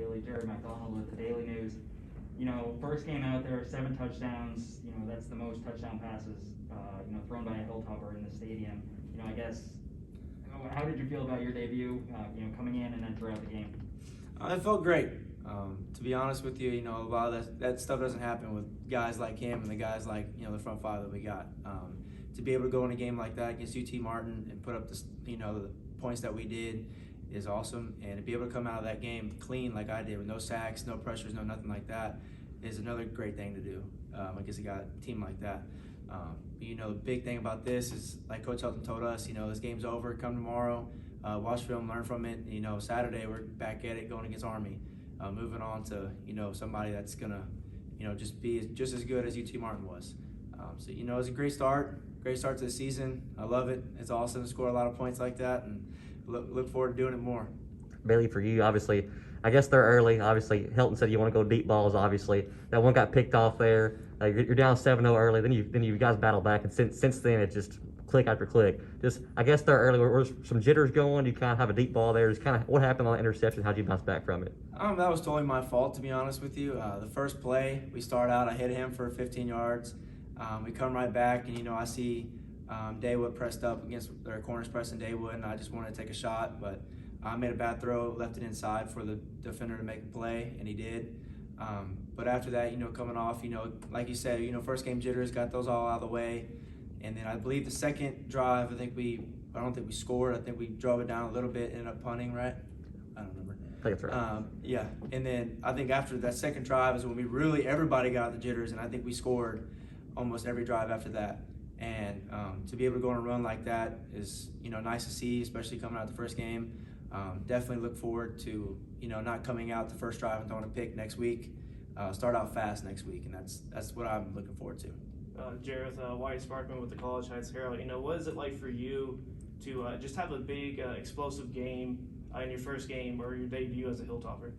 Bailey. Jerry McDonald with the Daily News. First game out there, 7 touchdowns. That's the most touchdown passes, thrown by a Hilltopper in the stadium. I guess, how did you feel about your debut, coming in and then throughout the game? It felt great. To be honest with you, a lot of that stuff doesn't happen with guys like him and the guys like, the front five that we got. To be able to go in a game like that against UT Martin and put up the points that we did is awesome. And to be able to come out of that game clean like I did with no sacks, no pressures, no nothing like that is another great thing to do against a team like that. The big thing about this is, like Coach Helton told us, this game's over, come tomorrow, watch film, learn from it. Saturday we're back at it going against Army. Moving on to, somebody that's gonna, just be just as good as UT Martin was. It's a great start to the season. I love it. It's awesome to score a lot of points like that, and look forward to doing it more. Bailey, for you, obviously, I guess they're early. Obviously, Hilton said you want to go deep balls. Obviously, that one got picked off there. You're down 7-0 early. Then you guys battle back, and since then it's just click after click. I guess they're early. Were some jitters going? You kind of have a deep ball there. Just kind of what happened on the interception? How'd you bounce back from it? That was totally my fault, to be honest with you. The first play, we start out, I hit him for 15 yards. We come right back, and I see Daywood pressed up against their corners pressing Daywood, and I just wanted to take a shot, but I made a bad throw, left it inside for the defender to make a play, and he did. But after that, coming off, like you said, first game jitters, got those all out of the way. And then I believe the second drive, I don't think we scored. I think we drove it down a little bit, ended up punting, right? I don't remember. I think that's right. Yeah, and then I think after that second drive is when everybody got the jitters, and I think we scored almost every drive after that. And to be able to go on a run like that is, nice to see, especially coming out the first game. Definitely look forward to, not coming out the first drive and throwing a pick next week. Start out fast next week, and that's what I'm looking forward to. Jerreth, Wyatt Sparkman with the College Heights Herald. What is it like for you to just have a big, explosive game in your first game or your debut as a Hilltopper?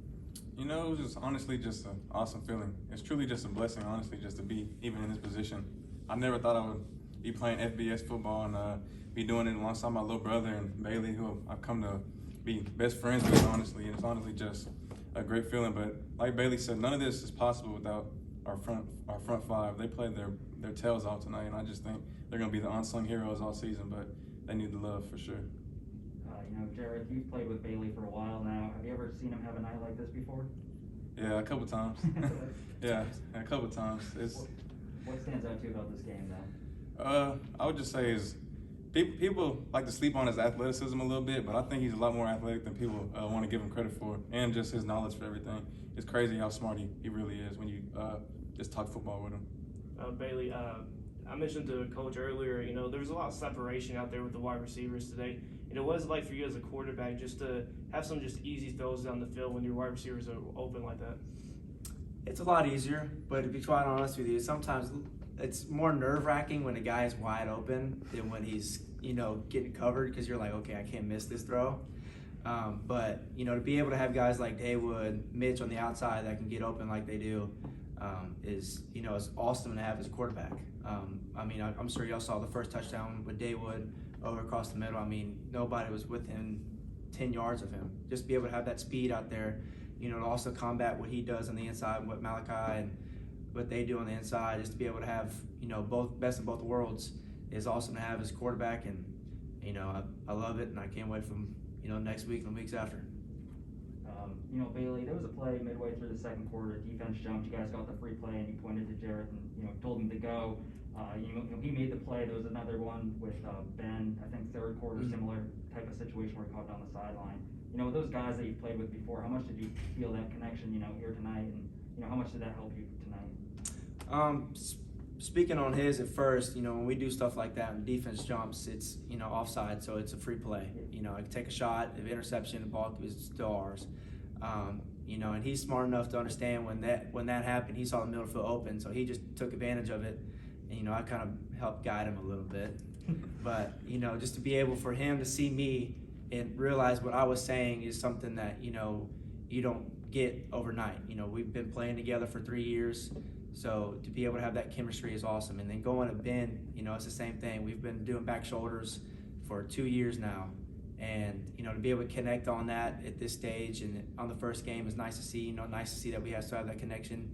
It was just honestly just an awesome feeling. It's truly just a blessing, honestly, just to be even in this position. I never thought I would be playing FBS football and be doing it alongside my little brother and Bailey, who I've come to be best friends with, honestly. And it's honestly just a great feeling. But like Bailey said, none of this is possible without our front five. They played their tails off tonight, and I just think they're going to be the unsung heroes all season, but they need the love for sure. Jerreth, you've played with Bailey for a while now. Have you ever seen him have a night like this before? Yeah, a couple times. Yeah, a couple times. What stands out to you about this game, though? I would just say is people like to sleep on his athleticism a little bit, but I think he's a lot more athletic than people want to give him credit for, and just his knowledge for everything. It's crazy how smart he really is when you just talk football with him. Bailey, I mentioned to Coach earlier, there's a lot of separation out there with the wide receivers today. What is it like for you as a quarterback just to have some just easy throws down the field when your wide receivers are open like that? It's a lot easier, but to be quite honest with you, sometimes it's more nerve-wracking when a guy is wide open than when he's, getting covered, because you're like, okay, I can't miss this throw. But, to be able to have guys like Daywood, Mitch on the outside that can get open like they do is, it's awesome to have as a quarterback. I'm sure y'all saw the first touchdown with Daywood over across the middle. Nobody was within 10 yards of him. Just be able to have that speed out there, to also combat what he does on the inside and what Malachi and what they do on the inside, just to be able to have, both best of both worlds is awesome to have as a quarterback. And, I love it, and I can't wait from, next week and the weeks after. Bailey, there was a play midway through the second quarter. Defense jumped. You guys got the free play, and you pointed to Jerreth and told him to go. He made the play. There was another one with Ben. I think third quarter, similar type of situation where he caught it on the sideline. With those guys that you've played with before, how much did you feel that connection? Here tonight, and how much did that help you tonight? Speaking on his at first, when we do stuff like that and defense jumps, it's, offside, so it's a free play. I can take a shot, if interception, the ball is still ours. And he's smart enough to understand when that happened, he saw the middle field open, so he just took advantage of it. And, I kind of helped guide him a little bit. But, just to be able for him to see me and realize what I was saying is something that, you don't get overnight. We've been playing together for 3 years. So to be able to have that chemistry is awesome. And then going to Ben, it's the same thing. We've been doing back shoulders for 2 years now. And, you know, to be able to connect on that at this stage and on the first game is nice to see. You know, nice to see that we have still have that connection.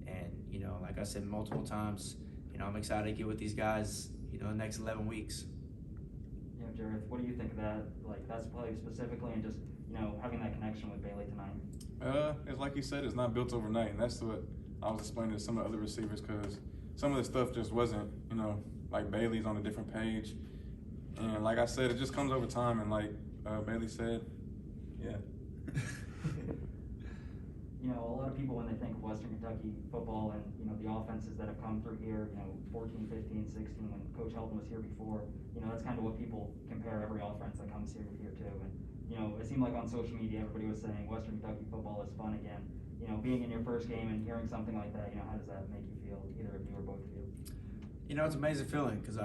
And, you know, like I said multiple times, you know, I'm excited to get with these guys, you know, the next 11 weeks. You know, Jerreth, what do you think of that? Like, that's play specifically, and just, you know, having that connection with Bailey tonight? It's like you said, it's not built overnight, and that's what I was explaining to some of the other receivers, because some of the stuff just wasn't, you know, like Bailey's on a different page. And like I said, it just comes over time, and like Bailey said, yeah. You know, a lot of people, when they think of Western Kentucky football and, you know, the offenses that have come through here, you know, 14, 15, 16, when Coach Helton was here before, you know, that's kind of what people compare every offense that comes here too. And, you know, it seemed like on social media, everybody was saying Western Kentucky football is fun again. You know, being in your first game and hearing something like that, you know, how does that make you feel, either of you or both of you? You know, it's an amazing feeling, because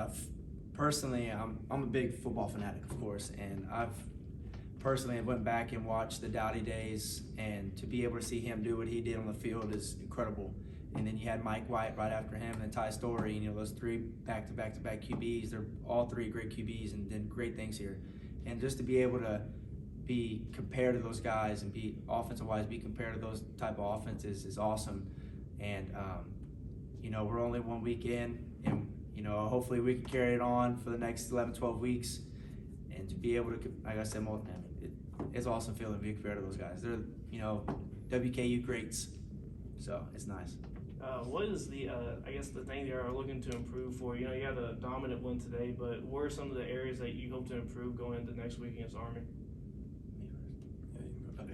personally, I'm a big football fanatic, of course, and I've personally went back and watched the Dowdy days, and to be able to see him do what he did on the field is incredible. And then you had Mike White right after him, and then Ty Story, you know, those three back-to-back QBs. They're all three great QBs and did great things here. And just to be able to be compared to those guys and be offensive-wise, be compared to those type of offenses is awesome. And, you know, we're only 1 week in, and, you know, hopefully we can carry it on for the next 11, 12 weeks. And to be able to, like I said, it's awesome feeling to be compared to those guys. They're, you know, WKU greats, so it's nice. What is the, I guess, the thing you are looking to improve for? You know, you had a dominant win today, but what are some of the areas that you hope to improve going into next week against Army? Okay.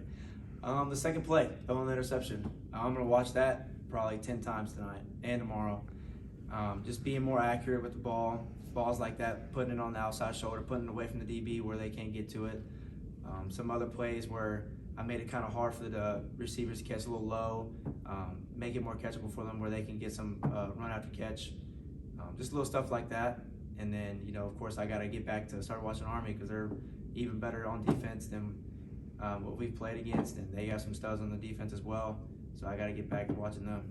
The second play, throwing the interception. I'm going to watch that probably 10 times tonight and tomorrow. Just being more accurate with the ball. Balls like that, putting it on the outside shoulder, putting it away from the DB where they can't get to it. Some other plays where I made it kind of hard for the receivers to catch a little low, make it more catchable for them where they can get some run after catch. Just little stuff like that. And then, you know, of course, I got to get back to start watching Army, because they're even better on defense than what we've played against, and they have some studs on the defense as well. So I got to get back to watching them.